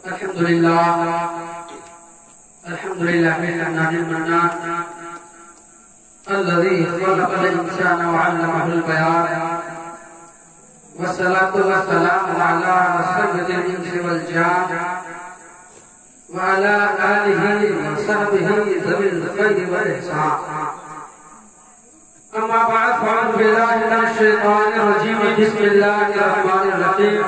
الحمدللہ الحمد المنان الذي خلق الإنسان وعلمه البيان والصلاة والسلام على سيد الإنس والجان وعلى آله وصحبه ذوي الخير والإحسان. أما بعد فأعوذ بالله من الشيطان الرجيم. بسم الله الرحمن الرحيم.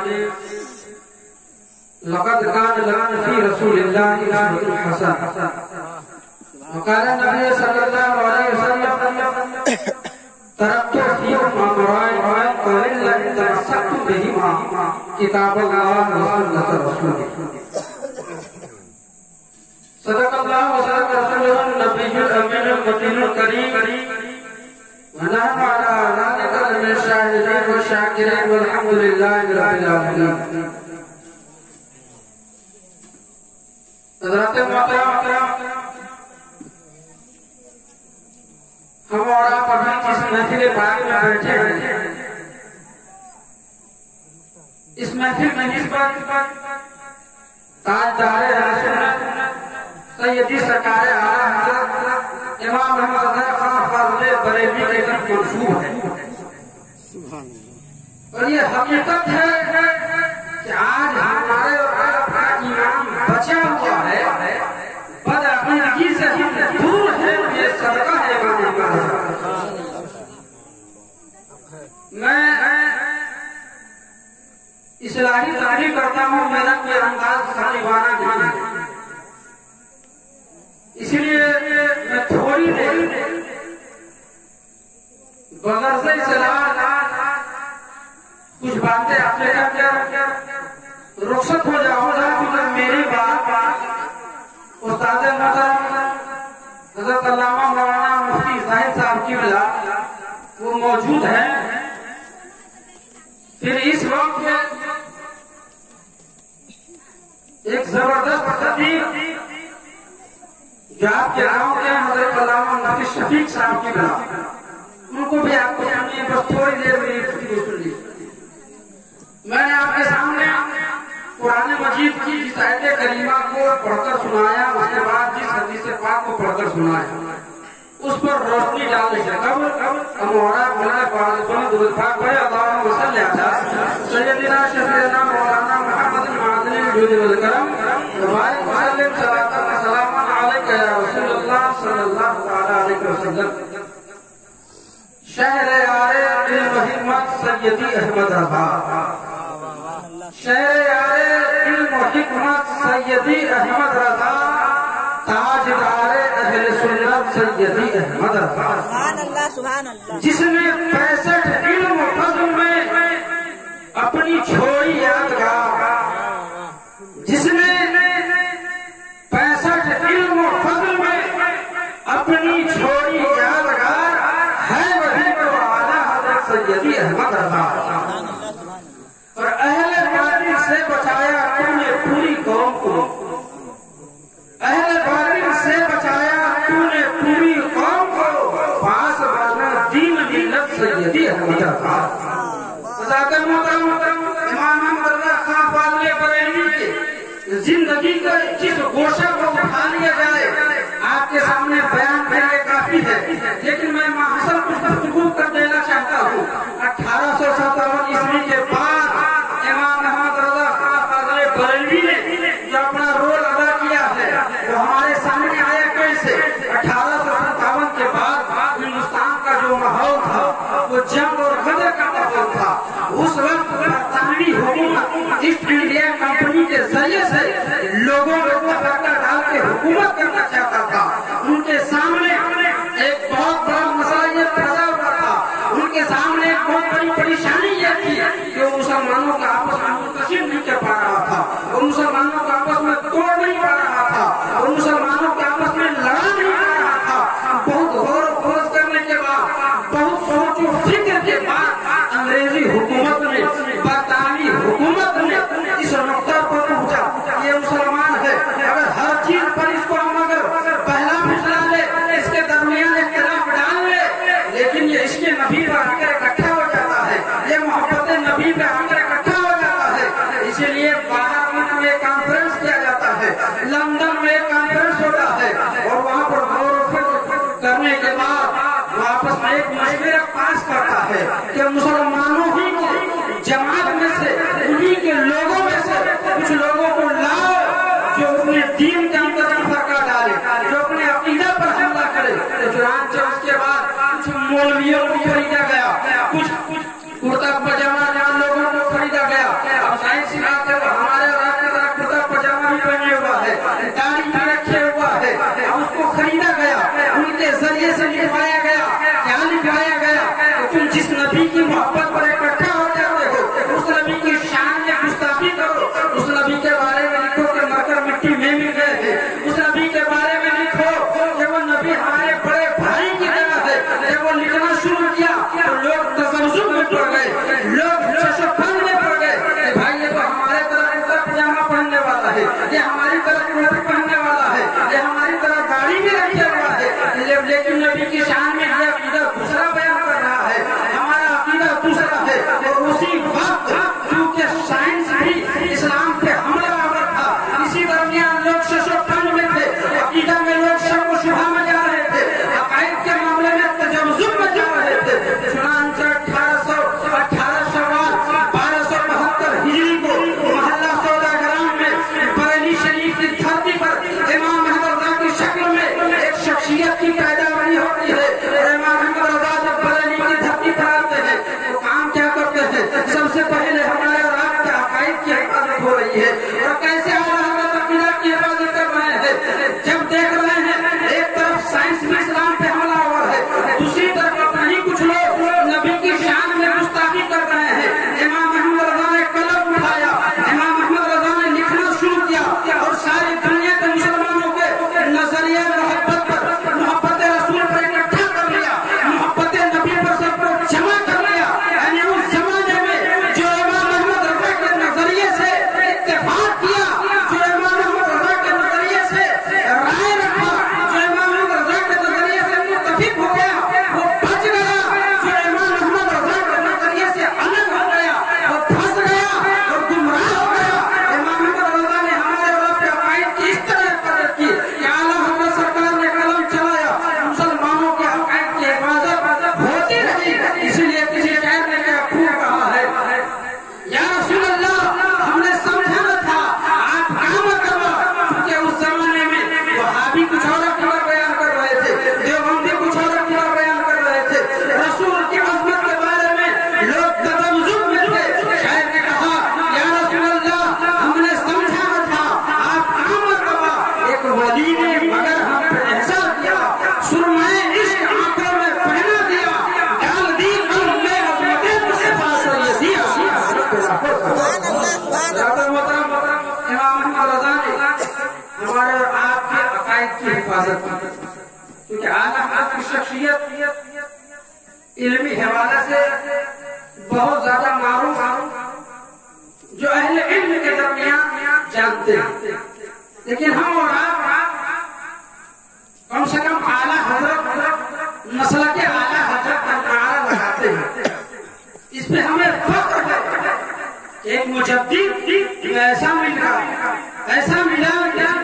لقد كان لكم في رسول الله أسوة حسنة. وقال النبي صلى الله عليه وسلم تركت فيكم أمرين وإن لم تمسكتم بهما كتاب الله وسنة رسوله. صدق الله وصدق رسوله النبي الأمين المتين الكريم. ونحن على ذلك من الشاهدين والشاكرين والحمد لله رب العالمين. حضرت محترم ہم اور آپ ابھی جس محفل پاک میں بیٹھے ہیں اس محفل میں نسبت تاجدار سنت سیدی سرکار اعلیٰ حضرت امام محمد خان فاضل بریلوی کے طرف منسوب ہے اور یہ حقیقت ہے کہ آج ہمارے اور آپ کا ایمان بچا ہوا ہے بدعقیدگی سے ہم دور ہیں. یہ صدقہ ہے امام محمد. میں اصلاحی تعریف کرتا ہوں. میرا کوئی انداز خالیوانہ نہیں ہے اس لیے میں تھوڑی دیر بغرض اصلاح کچھ باتیں آپ سے کر کے رخصت ہو جاؤں گا کیونکہ میری بات استاد محترم حضرت علامہ مولانا مفتی زاہد صاحب کی بلا وہ موجود ہیں. پھر اس وقت ایک زبردست تقریر جو آپ کے گاؤں کے حضرت علامہ مفتی شفیق صاحب کی بلا ان کو بھی آپ کو سنیے. بس تھوڑی دیر میں سن لیجیے. میں نے آپ کے سامنے قرآن مجید کی جس آیت کریمہ کو پڑھ کر سنایا اس کے بعد جس حدیث پاک کو پڑھ کر سنایا اس پر روشنی ڈالنے سے قبل ہمارا مولانا پاک درود پاک پڑھے. اللہم صلی علی سیدنا شفیعنا مولانا محمد المعدنی الجود والکرم وبارک وسلم صلاۃ و سلام علیک یا رسول اللہ صلی اللہ علیہ وسلم. شہر یار علم و حکمت سیدی احمد رضا. شہر یار علم و حکمت سیدی احمد رضا. تاجدار اہل سنت سیدی احمد رضا. جس نے 65 علم و فضل میں اپنی چھوڑی یادگار. جس نے 65 علم و فضل میں اپنی چھوڑی یادگار ہے وہی تو اعلیٰ حضرت سیدی احمد رضا. اور اہل باطل سے بچایا تم نے پوری قوم کو. اہل باطل سے بچایا تم نے پوری قوم کو. پاس بانا دین ملت سیدی احمد رضا. ذات محترم امام محمد خان فاضل بریلوی کی زندگی کا جس گوشہ کو اٹھا لیا جائے آپ کے سامنے بیان کرنے کافی ہے. لیکن میں محصل کچھ گفتگو کر دینا چاہتا ہوں. 1857 عیسوی کے بعد امام محمد رضا خان فاضل بریلوی نے جو اپنا رول ادا کیا ہے وہ ہمارے سامنے آیا کیسے. 1857 کے بعد ہندوستان کا جو ماحول تھا وہ جنگ اور غدر کا ماحول تھا. اس وقت برطانوی حکومت ایسٹ انڈیا کمپنی کے ذریعے سے لوگوں کو تفرقہ ڈال کے حکومت کرنا چاہتا تھا. ان کے سامنے ایک بہت بڑا مسئلہ یہ پیدا ہوا تھا. ان کے سامنے ایک بہت بڑی پریشانی یہ تھی کہ وہ مسلمانوں کا آپس میں منتشر نہیں کر پا رہا تھا. وہ مسلمانوں کا آپس میں توڑ نہیں پا رہا تھا. وہ مسلمانوں کے آپس میں لڑا نہیں پا رہا تھا. بہت غور و خوض کرنے کے بعد بہت سوچ و فکر کے بعد انگریزی حکومت نے برطانوی حکومت نے اس نقطہ پر پہنچا یہ مسلمان ہے. اگر ہر چیز پر اس کو ہم اگر پہلا پھسلا لے اس کے जमात में से, उन्हीं के लोगों में से कुछ लोगों को लाओ जो अपने दीन के अंदर फर्का डाले, जो अपने अकीदा पर हमला करे। चुनांचे उसके बाद कुछ मौलवियों को खरीदा गया, कुछ कुर्ता पजामा जहाँ लोगों को खरीदा गया। अब साइंस सिखाते हुए हमारे रात की तरह कुर्ता पजामा भी पहने हुआ है, दाढ़ी भी रखे हुआ है, अब उसको खरीदा गया, उनके जरिए से लिखवाया गया। क्या लिखवाया गया? तुम जिस नबी की मोहब्बत पर इकट्ठा हो जाते हो, उस नबी की शान में गुस्ताखी करो, उस नबी के बारे में लिखो कि मरकर मिट्टी में मिल गए थे, उस नबी के बारे में लिखो कि वो नबी हमारे बड़े भाई की तरह है। जब वो लिखना शुरू किया तो लोग तसव्वुफ में पड़ गए, लोग शशोफन में पड़ गए कि भाई ये तो हमारे तरह कुर्ता पजामा पहनने वाला है, ये हमारी तरह कुर्ता पहनने वाला है, ये हमारी तरह दाढ़ी भी रखे हुआ है, लेकिन नबी की शान में ये अकीदा दूसरा बयान कर रहा है, हमारा अकीदा दूसरा है। और उसी वक्त क्योंकि साइंस भी इस्लाम पे हमलावर था, इसी दरमियान लोग शशोफन में थे, अकीदा में लोग शक व शुबहा में जा रहे थे, अकायद के मामले में तजव्वुज़ में जा रहे थे। चुनांचे 18 शव्वाल 1272 हिजरी को मोहल्ला सौदागराम में बरेली शरीफ की धरती पर इमाम अहमद रज़ा की शक्ल में एक शख्सियत की पैदावारी होती है। और इमाम अहमद रज़ा जब बरेली की धरती पर आते हैं तो काम क्या करते हैं? सबसे पहले हमारे रात के अकायद की हिफाजत हो रही है। और कैसे हमारा अकीदा की हिफाजत कर रहे हैं? जब देख रहे हैं एक तरफ साइंस में इस्लाम पे हमला हुआ है, दूसरी तरफ अपने ही कुछ लोग नबी की शान में गुस्ताखी कर रहे हैं। इमाम अहमद रज़ा ने कलम उठाया, इमाम अहमद रज़ा ने लिखना शुरू किया और सारी दुनिया के मुसलमानों के नजरिया मोहब्बत रसूल पर इकट्ठा कर लिया, मोहब्बत नबी पर सबको जमा कर लिया। यानी उस जमाने में जो इमाम अहमद रज़ा के नजरिए से इत्तेफाक किया, जो इमाम अहमद रज़ा के नजरिए से राय रखा, जो इमाम अहमद रज़ा के नजरिए से मुत्तफिक हो गया, वो बच गया। जो इमाम अहमद रज़ा के नजरिए से अलग हो गया, वो फंस गया और गुमराह हो गया। इमाम अहमद रज़ा ने हमारे रब के अकायद की इस तरह कदर की कि आला हज़रत सरकार ने कलम चलाया, मुसलमानों के अकायद की हिफाजत होती रही। इसलिए किसी शायर ने क्या खूब कहा है, या रसूल अल्लाह हमने समझा न था आप काम करवा, क्योंकि उस जमाने में वहाबी कुछ और अकीदा बयान कर रहे थे, देवबंदी कुछ और अकीदा बयान कर रहे थे, रसूल की अज़मत के बारे में लोग तजव्वुज़ में थे। शायर ने कहा या रसूल अल्लाह हमने समझा न था आप काम करवा, एक वली ने मगर हम पे एहसान किया, सुरमाए इश्क आंखों में पहना दिया, डाल दी कल्ब में अज़मत मुस्तफ़ा सैयदी। इमाम अहमद रज़ा ने हमारे और आपके अकायद की हिफाजत की, क्योंकि आला हज़रत की शख्सियत इल्मी हवाले से बहुत ज्यादा मारूफ, जो अहले इल्म के दरमियान जानते हैं। लेकिन हम और आप कम से कम आला हज़रत नस्ल के आला हज़रत का नारा लगाते हैं, इस पे हमें फख्र है। एक मुजद्दिद ऐसा मिला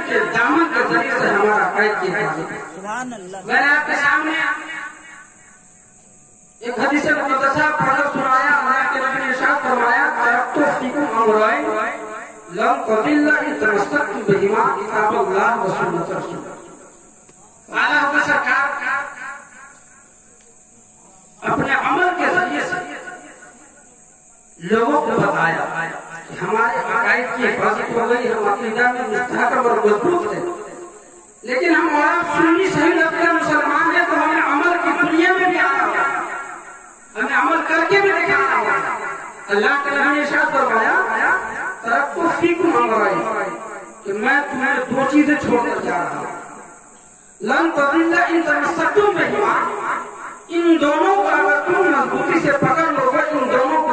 कि दामन के जरिए से हमारा अकायद की हिफाजत। मैंने आपके सामने एक हदीस मुक़द्दसा पढ़कर सुनाया। अल्लाह के नबी ने इरशाद फरमाया, तरक्तु फीकुम अमरैन लम तदिल्ला इन तमस्सक्तुम बिहिमा किताबल्लाह व सुन्नत रसूल। आला हज़रत सरकार अपने अमल के जरिए से लोगों को बताया कि हमारे अकायद की हिफाजत हो गई, हम अकीदा में मुस्तहकम और मजबूत थे। लेकिन हम और आप सुन्नी सही अकीदा मुसलमान हैं, तो हमें अमल की दुनिया में भी आना होगा, हमें अमल करके भी दिखाना होगा। अल्लाह के नबी ने इरशाद फरमाया, तरक्तु फीकुम अमरैन, कि मैं तुम्हें दो चीजें छोड़कर जा रहा हूँ। लन तदिल्ला इन तमस्सक्तुम बिहिमा, इन दोनों को अगर तुम मजबूती से पकड़ लोगे, इन दोनों को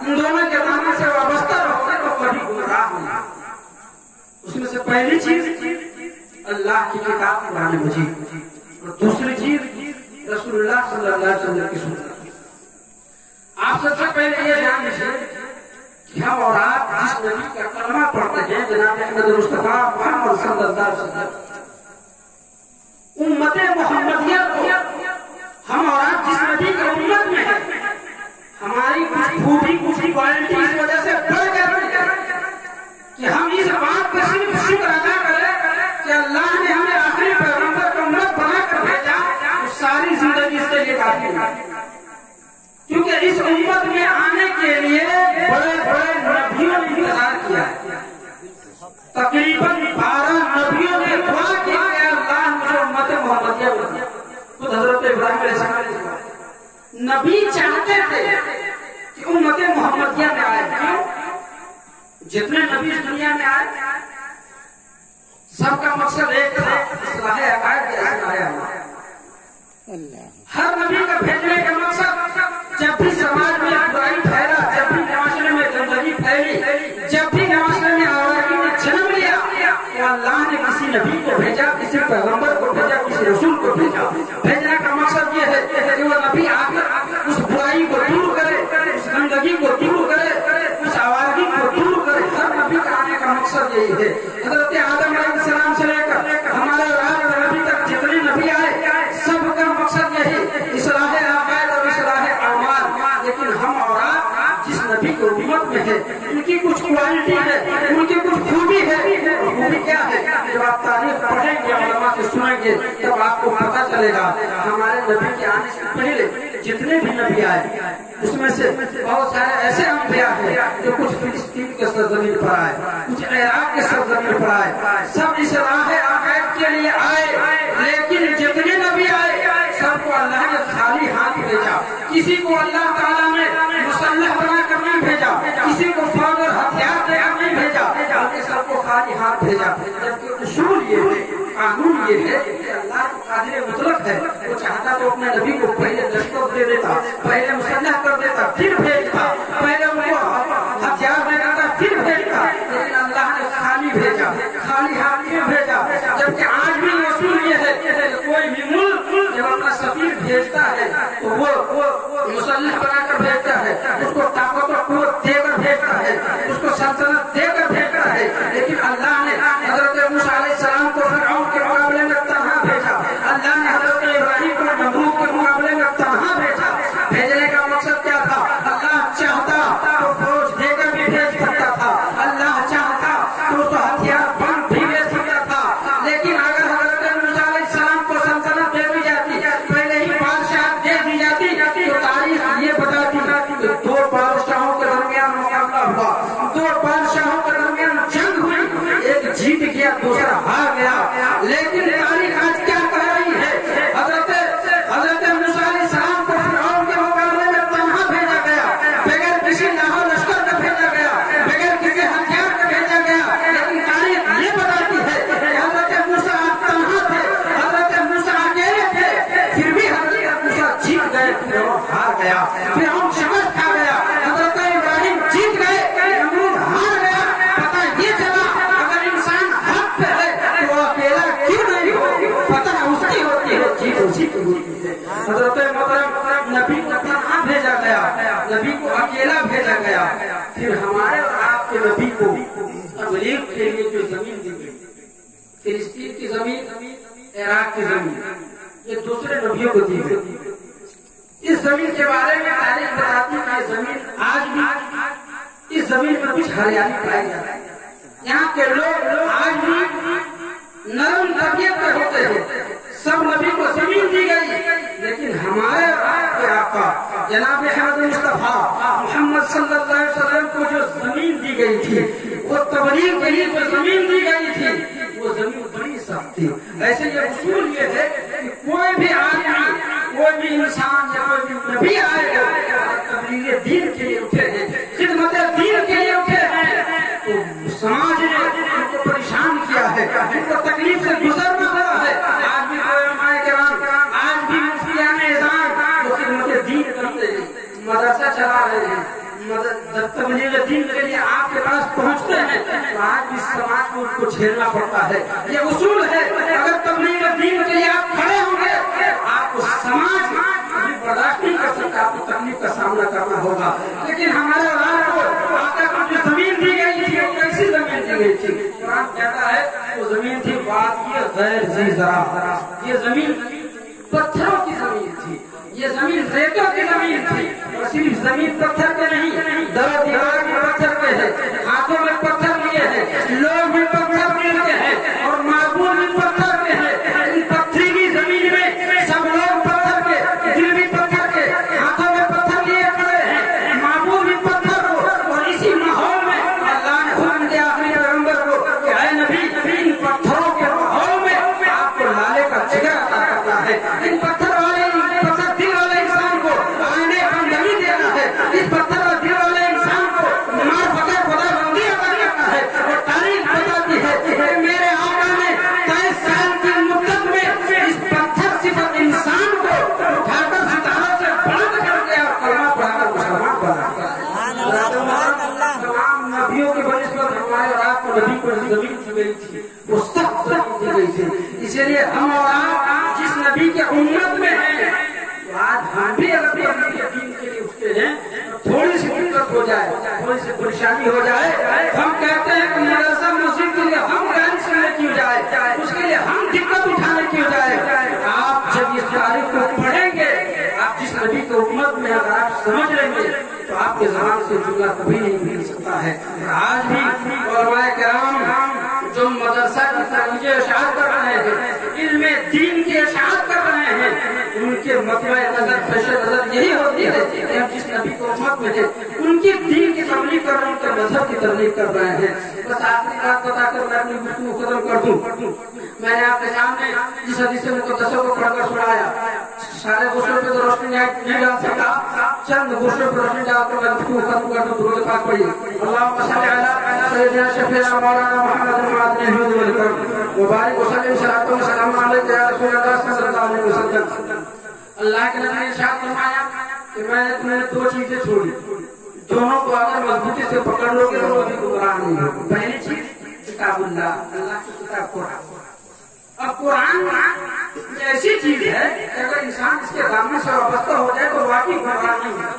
इन दोनों के दामन से वाबस्ता रहोगे तो कभी गुमराह नहीं। उसमें से पहली चीज अल्लाह की किताब कुरान मजीद, और दूसरी चीज रसूलुल्लाह सल्लल्लाहु अलैहि वसल्लम की सुन्नत। आप सबसे पहले ये जान लीजिए कि हम और आप जिस नबी का कलमा पढ़ते हैं, जनाब अहमद मुस्तफा मोहम्मद सल्लल्लाहु अलैहि वसल्लम, उम्मते मोहम्मदिया को हम और आप जिस नबी की उम्मत में है, हमारी कुछ खूबी कुछ کافی نہیں، کیونکہ اس امت میں آنے کے لیے بڑے بڑے نبیوں نے انتظار کیا ہے، تقریباً 12 نبیوں نے دعا کی کہ اللہ مجھے امت محمدیہ بنا۔ خود حضرت ابراہیم علیہ السلام نبی چاہتے تھے کہ امت محمدیہ میں آئے، کیوں؟ جتنے نبی اس دنیا میں آئے سب کا مقصد ایک تھا، اصلاح عقائد کی اصلاح عمل۔ ہر نبی کا بھیجنے کا مقصد جب بھی سماج میں برائی پھیلا، جب بھی معاشرے میں گندگی پھیلی، جب بھی معاشرے میں آوارگی نے جنم لیا، تو اللہ نے کسی نبی کو بھیجا، کسی پیغمبر کو بھیجا، کسی رسول کو بھیجا۔ بھیجنے کا مقصد یہ ہے کہ وہ نبی آ کر اس برائی کو دور کرے، اس گندگی کو دور کرے، اس آوارگی کو دور کرے۔ ہر نبی کا آنے کا مقصد یہی ہے۔ حضرت آدم علیہ السلام سے لے کر ہمارے رات نبی تک جتنے نبی آئے سب کا مقصد یہی اصلاح عقائد اور اصلاح اعمال۔ لیکن ہم اور آپ جس نبی کو امت میں ہے ان کی کچھ کوالٹی ہے، ان کی کچھ خوبی ہے۔ خوبی کیا ہے؟ جب آپ تاریخ پڑھیں گے، علماء سے سنیں گے، تب آپ کو پتہ چلے گا ہمارے نبی کے آنے سے پہلے جتنے بھی نبی آئے اس میں سے بہت سارے ایسے انبیاء ہیں جو کچھ فلسطین کے سرزمین پر آئے، کچھ عراق کے سرزمین پر آئے، سب اصلاح عقائد کے لیے آئے۔ لیکن جتنے نبی آئے سب کو اللہ نے خالی ہاتھ بھیجا۔ کسی کو اللہ تعالیٰ نے مسلح بنا کر نہیں بھیجا، کسی کو فوج اور ہتھیار دے کر نہیں بھیجا، بلکہ سب کو خالی ہاتھ بھیجا۔ جبکہ اصول یہ ہے، قانون یہ ہے کہ اللہ قادر مطلق ہے، وہ چاہتا تو اپنے نبی کو پہلے دستور دے دیتا، پہلے مسلح کر دیتا، پھر بھیجتا، پہلے ان کو ہتھیار دے دیتا، پھر بھیجتا۔ لیکن اللہ نے خالی بھیجا، خالی ہاتھ کیوں بھیجا؟ جبکہ آج بھی اصول یہ ہے کہ کوئی بھی ملک جب اپنا سفیر بھیجتا ہے تو وہ مسلح بنا کر بھیجتا ہے، اس کو طاقت و قوت دے کر بھیجتا ہے، اس کو سلطنت دے کر بھیجتا ہے۔ لیکن اللہ نے حضرت موسیٰ علیہ السلام کو فرعون کے مقابلے میں تنہا بھیجا، اللہ نے حضرت ابراہیم کو نمرود کے مقابلے میں تنہا بھیجا۔ بھیجنے کا مقصد کیا تھا؟ اللہ چاہتا تو فوج دے کر بھی بھیج سکتا تھا، اللہ چاہتا تو اس کو ہتھیار بند بھی بھیج سکتا تھا۔ لیکن اگر حضرت موسیٰ علیہ السلام کو سلطنت دے دی جاتی، پہلے ہی بادشاہ دے دی جاتی، تو تاریخ یہ بتاتی کہ 2 بادشاہوں کے درمیان مقابلہ ہوا، 2 بادشاہوں کے درمیان جنگ ہوئی، ایک جیت گیا دوسرا ہار گیا۔ لیکن تاریخ آج کیا کہہ رہی ہے؟ حضرت موسیٰ علیہ السلام کو فرعون کے مقابلے میں تنہا بھیجا گیا، بغیر کسی لاہور لشکر کا بھیجا گیا، بغیر کسی ہتھیار کا بھیجا گیا۔ لیکن تاریخ یہ بتاتی ہے کہ حضرت موسیٰ تنہا تھے، حضرت موسیٰ اکیلے تھے، پھر بھی حضرت موسیٰ جیت گئے، فرعون ہار گیا، فرعون شکست کھا گیا، حضرت ابراہیم جیت گئے، نمرود ہار گیا۔ پتہ یہ چلا اگر انسان حق پہ ہے تو وہ اکیلا کیوں نہیں ہو، فتح اس کی ہوتی ہے، جیت اسی کی ہوتی ہے۔ حضرت محترم نبی کو تنہا بھیجا گیا، نبی کو اکیلا بھیجا گیا۔ پھر ہمارے اور آپ کے نبی کو تبلیغ کے لیے جو زمین دی گئی، فلسطین کی زمین، عراق کی زمین، یہ دوسرے نبیوں کو دی گئی۔ اس زمین کے بارے میں تاریخ بتاتی ہے کہ زمین آج بھی اس زمین میں کچھ ہریالی پائی جاتی ہے، یہاں کے لوگ آج بھی نرم طبیعت کے ہوتے ہیں۔ سب نبی کو زمین دی گئی، لیکن ہمارے آپ کے آقا جناب احمد مصطفیٰ محمد صلی اللہ علیہ وسلم کو جو زمین دی گئی تھی، وہ تبلیغ کے لیے جو زمین دی گئی تھی، وہ زمین بڑی سخت تھی۔ ایسے یہ اصول یہ ہے کہ کوئی بھی آدمی، کوئی بھی انسان یا کوئی بھی نبی آئے گا تبلیغ دین کے لیے اٹھے ہیں، خدمت دین کے لیے اٹھے ہیں، تو سماج نے ان کو پریشان کیا ہے، ان کو تکلیف سے گزرنا پڑا ہے۔ آج بھی علماء کرام، آج بھی مفتیان اذان جو خدمت دین کرتے ہیں، مدرسہ چلا رہے ہیں، جب تبلیغ دین کے لیے آپ کے پاس پہنچتے ہیں تو آج بھی سماج کو ان کو جھیلنا پڑتا ہے۔ یہ اصول ہے، اگر تبلیغ دین کے لیے آپ کھڑے ہوں گے آپ کو سماج کبھی برداشت نہیں کر سکتا، آپ کو تکلیف کا سامنا کرنا ہوگا۔ لیکن ہمارے رات کو آقا کو جو زمین دی گئی تھی وہ کیسی زمین دی گئی تھی؟ قرآن کہتا ہے وہ زمین تھی وادی غیر ذی زرع، یہ زمین پتھروں کی زمین تھی، یہ زمین ریتوں کی زمین تھی، اور صرف زمین پتھر کے نہیں، در دیوار بھی پتھر کے ہیں، ہاتھوں میں پتھر لیے ہیں، لوگ بھی پتھر کے ہیں، اور معبود بھی پتھر کے ہیں۔ ان پتھری کی زمین میں سب لوگ پتھر کے، دل بھی پتھر जमीन दी गई थी, वो सब जमीन दी गई थी। इसीलिए हम और आप जिस नबी के उम्मत में हैं, तो आज हम भी अगर नबी के दीन के लिए उठते हैं, थोड़ी सी दिक्कत हो जाए, थोड़ी सी परेशानी हो जाए, हम कहते हैं कि मदरसा मस्जिद के लिए हम गाली सुनने क्यों जाए, उसके लिए हम दिक्कत उठाने क्यों जाए। आप जब इस तारीख को पढ़ेंगे, आप जिस नबी के उम्मत में अगर आप समझ लेंगे, तो आपके ज़बान से जुमला कभी नहीं मिल सकता है। आज भी उलमाए किराम जो मदरसा की तालीम इरशाद कर रहे हैं, इल्मे दीन की इरशाद कर रहे हैं, उनके मकबे नजर पेश नजर यही होती है कि हम जिस नबी को उम्मत में थे, उनकी दीन की तबलीग कर रहे हैं, उनके मजहब की तबलीग कर रहे हैं। बस आखिरी बात बताकर मैं अपनी गुफ्तगू खत्म कर दूं। मैंने आपके सामने जिस हदीस मुक़द्दसों को पढ़कर सुनाया, सारे गुस्सों पे तो रोशनी नहीं डाल सकता, चंद गुस्सों पर रोशनी डालकर मैं गुफ्तगू खत्म कर दूं। दुरूद पाक पढ़िए। अल्लाहुम्मा सल्लि अला सय्यिदना शफीना मौलाना मुहम्मद व बारिक वसल्लिम सल्लल्लाहु अलैहि वसल्लम या रसूलल्लाह सल्लल्लाहु अलैहि वसल्लम। अल्लाह के नबी ने इरशाद फरमाया कि मैंने तुम्हें दो चीजें छोड़ी, दोनों को अगर मजबूती से पकड़ लोगे तो कभी गुमराह नहीं होगे। पहली चीज किताबुल्लाह, अल्लाह की किताब कुरान। अब कुरान ऐसी चीज है कि अगर इंसान इसके दामन से वाबस्ता हो जाए तो वाकई गुमराह नहीं है।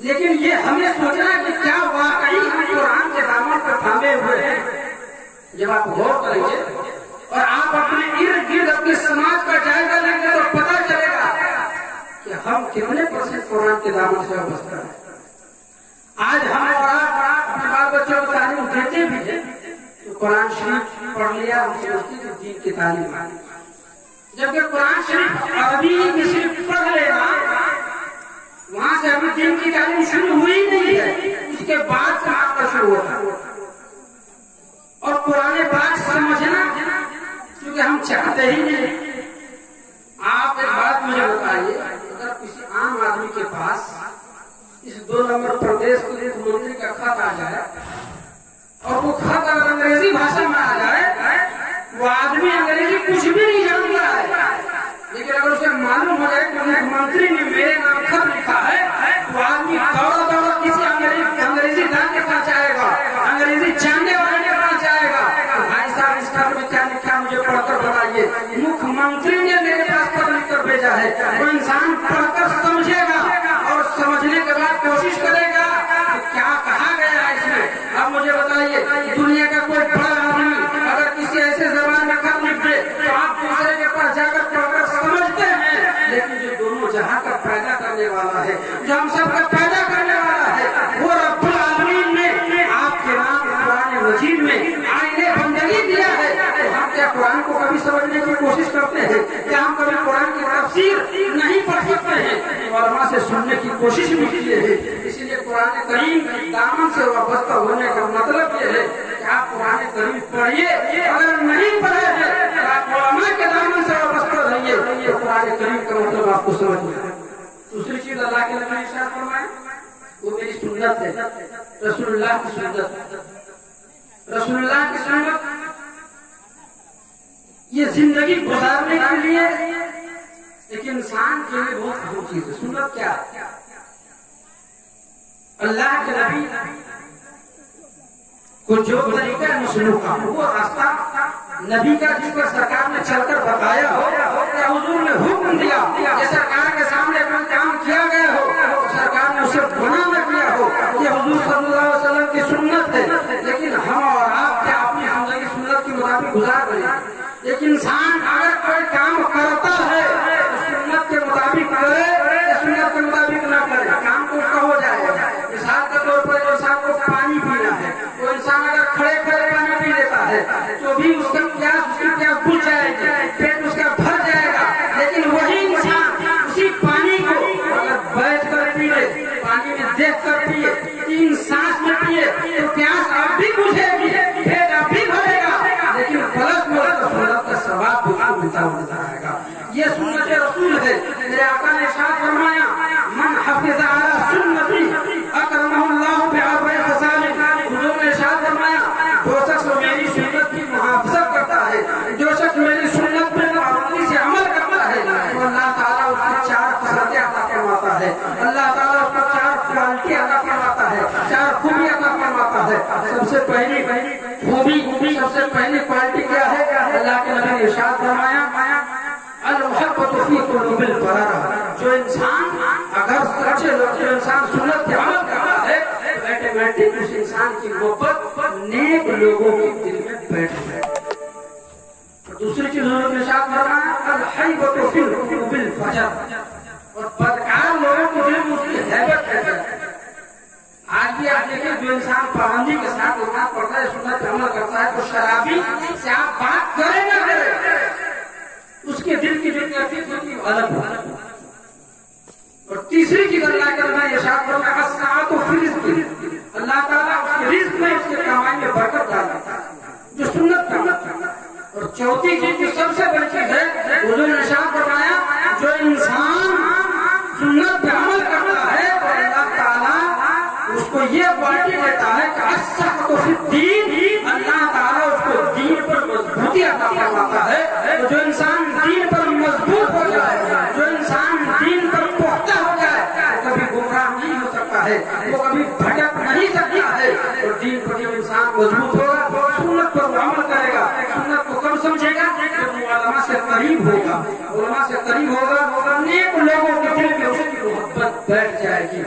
लेकिन ये हमें सोचना है कि क्या वाकई हम कुरान के दामन पर थामे हुए हैं। जब आप गौर करेंगे और आप अपने इर्द गिर्द अपने समाज का जायजा लेंगे तो पता चलेगा कि हम कितने % कुरान के दामन से वाबस्ता हैं। आज हम और आप अपने बाल बच्चों को तालीम देते भी हैं तो कुरान शरीफ पढ़ लिया, हम समझते हैं दीन की तालीम। जबकि कुरान शरीफ अरबी में सिर्फ पढ़ लेना, वहां से अभी दीन की तालीम शुरू हुई नहीं है, उसके बाद से आपका शुरू होता। और कुरान पाक समझना क्योंकि हम चाहते ही नहीं। आप एक बात मुझे बताइए, अगर किसी आम आदमी के पास इस 2 नंबर प्रदेश के मंत्री का खत आ जाए और वो खत अगर अंग्रेजी भाषा में आ जाए, वो आदमी अंग्रेजी कुछ भी नहीं जानता है, लेकिन अगर उसे मालूम हो जाए कि मुख्यमंत्री ने मेरे नाम खत लिखा है, वो आदमी दौड़ा दौड़ा किसी अंग्रेजी दान के पास जाएगा, अंग्रेजी जानने वाले के पास जाएगा। भाई साहब इस खत में क्या लिखा मुझे पढ़कर बताइए। मुख्यमंत्री ने मेरे पास पत्र लिखकर भेजा है। वो इंसान पढ़कर समझेगा और समझने के बाद कोशिश करेगा कि क्या कहा गया है इसमें। अब मुझे बताइए, दुनिया का कोई बड़ा आदमी अगर किसी ऐसे जबान में खत लिख दे तो आप दूसरे के पास जाकर पढ़कर समझते हैं। लेकिन जो दोनों जहां का पैदा करने वाला है, जो हम सबका पैदा करने वाला है, वो रब्बुल आलमीन ने आपके नाम कुरान मजीद में आईने बंदगी दिया है। तो हम क्या कुरान को कभी समझने की कोशिश करते हैं? क्या हम कभी कुरान की तफसीर नहीं पढ़ सकते हैं? उलमा से सुनने की कोशिश भी की है। इसीलिए कुरान करीम दामन से वाबस्ता होने का मतलब ये है कि आप कुरान करीम पढ़िए, अगर नहीं पढ़े हैं तो आप उलमा के दामन से वाबस्ता रहिए, तो कुरान करीम का मतलब आपको समझ में। दूसरी चीज अल्लाह के नबी ने इरशाद फरमाया, वो मेरी सुन्नत है, रसूलुल्लाह की सुन्नत। रसूलुल्लाह की सुन्नत ये जिंदगी गुजारने के लिए एक इंसान के लिए बहुत अहम चीज है। सुन्नत क्या? अल्लाह के नबी को जो तरीका मुसलूक का वो रास्ता नबी का जिस पर सरकार ने चलकर बताया हो या हुजूर ने हुक्म दिया कि सरकार के सामने कोई काम किया गया हो, सरकार ने उसे मना न किया हो, ये हुजूर सल्लल्लाहु अलैहि वसल्लम की सुन्नत है। लेकिन हम और आप क्या अपनी जिंदगी सुन्नत के मुताबिक गुजार रहे हैं? एक इंसान अगर कोई काम करता है तो सुन्नत के मुताबिक करे या सुन्नत के मुताबिक न करे, काम तो उसका हो जाएगा। मिसाल के तौर पर इंसान को पानी पीना है, वो इंसान अगर खड़े खड़े पानी पी लेता है तो भी उसकी प्यास बुझ जाएगी, पेट उसका भर जाएगा। लेकिन वही इंसान उसी पानी को अगर बैठ कर पिए, पानी में देख कर पिए, 3 सांस में पिए तो प्यास अब भी बुझेगी, पेट अब भी भरेगा, लेकिन गलत सुन्नत का सवाब उसको मिलता हुआ रहेगा। ये सुन्नत रसूल है। मेरे आका ने इरशाद फरमाया, मन हफिज़ अला सुन्नती अकरमहुल्लाहु बिअर्बइ खसाल। हुजूर ने इरशाद फरमाया, जो शख्स मेरी सुन्नत की मुहाफ़ज़त करता है, जो शख्स मेरी सुन्नत पर पाबंदी से अमल करता है, तो अल्लाह ताला उसको 4 खसलतें अता फरमाता है। अल्लाह ताला उसको 4 क्वालिटी अता फरमाता है, 4 खूबी अता फरमाता है। सबसे पहली खूबी, सबसे इंसान की मोहब्बत नेक लोगों के दिल में बैठ जाए। दूसरी चीज उन्होंने इरशाद फरमाया अल-हैबतु फिल फजर, और बदकार लोगों के दिल में उसकी हैबत है। आज भी आप देखिए जो इंसान पाबंदी के साथ नमाज पढ़ता है, सुन्नत पे अमल करता है, तो शराबी से आप बात करें ना करें, उसके दिल की जो कैफियत होती है अलग है। और तीसरी चीज अल्लाह करना इरशाद फरमाया अस्साअतु फिर रिज़्क़, अल्लाह ताला उसके रिज़्क़ में उसके कमाई में बरकत डालता है जो सुन्नत पे अमल करता है। और चौथी चीज जो सबसे बड़ी चीज है हुज़ूर ने इरशाद फरमाया जो इंसान सुन्नत पे अमल करता है तो अल्लाह ताला उसको ये क्वालिटी देता है कि अस्सहतु फिद्दीन, अल्लाह ताला उसको दीन पर मजबूती अता फरमाता है। तो जो इंसान दीन पर मजबूत हो जाए, जो इंसान दीन पर पुख्ता हो जाए, वो कभी गुमराह नहीं हो सकता है, वो कभी भटक नहीं सकता है। और दीन पर जब इंसान मजबूत होगा, सुन्नत पर अमल करेगा, सुन्नत को कब समझेगा जब उलमा से करीब होगा, उलमा से करीब होगा, नेक लोगों के दिल में उसकी मोहब्बत बैठ जाएगी।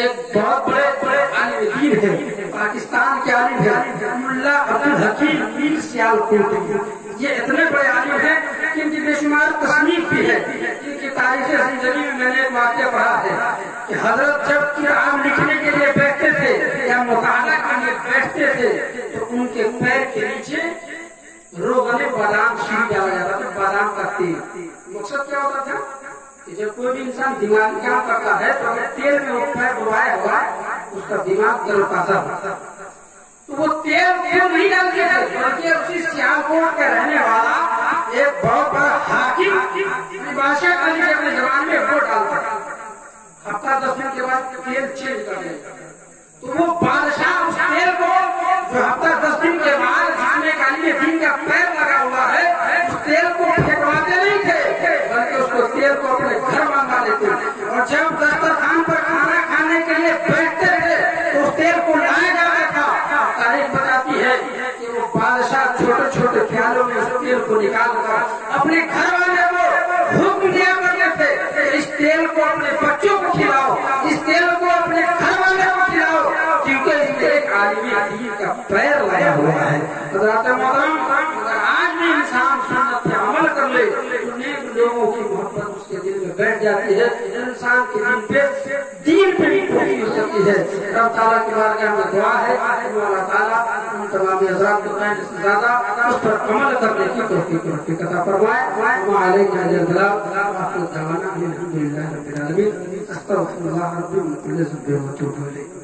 एक बहुत बड़े आलिम दीन है, पाकिस्तान के आलिम है मुल्ला अब्दुल हकीम पीर सियालकोट। ये इतने बड़े आलिम हैं कि इनकी बेशुमार तस्नीफ भी है। इनकी तारीख जिंदगी में मैंने एक वाक़या पढ़ा है कि हजरत जब किताब लिखने के लिए बैठते थे या मुताला के लिए बैठते थे तो उनके पैर के नीचे रोगने बादाम शीर डाला जाता था, बादाम का तेल। मकसद क्या होता था कि जब कोई भी इंसान दिमागी काम करता है तो अगर तेल में वो पैर डुबाया हुआ उसका दिमाग तरोताजा होता। तो वो तेल क्यों नहीं डालते थे, बल्कि उसी सियालकोट के रहने वाला एक बहुत बड़ा हाकिम बादशाह अली के अपने जमाने में वो डालता, हफ्ता 10 दिन के बाद तेल चेंज कर देता। तो वो बादशाह उस तेल को जो हफ्ता 10 दिन के बाद खाने का लिए दिन का पैर लगा हुआ है, उस तेल को फेंकवाते नहीं थे, बल्कि उसको तेल को अपने घर मंगा लेते। और जब दस्तरखान पर खाना खाने के लिए बैठते थे तो उस तेल को लाया जाता था। तारीख बताती है कि वो बादशाह छोटे छोटे प्यालों में उस तेल को निकाल कर अपने घर वाले को हुक्म दिया करते थे इस तेल को अपने बच्चों को खिलाओ, इस तेल को अपने घर वाले को खिलाओ, क्योंकि इसमें एक आदमी दीन का पैर लगा हुआ है। हज़रत मोहतरम, अगर आज भी इंसान सुन्नत पे अमल कर ले तो नेक लोगों की मोहब्बत उसके दिल में बैठ जाती है, इंसान के दीन पे भी पूरी हो सकती है। रब ताला की बारगाह में दुआ है अल्लाह ताला उन तमाम हज़रात को से ज्यादा उस पर अमल करने की तौफीक अता फरमाए। वालेकुम अस्सलाम।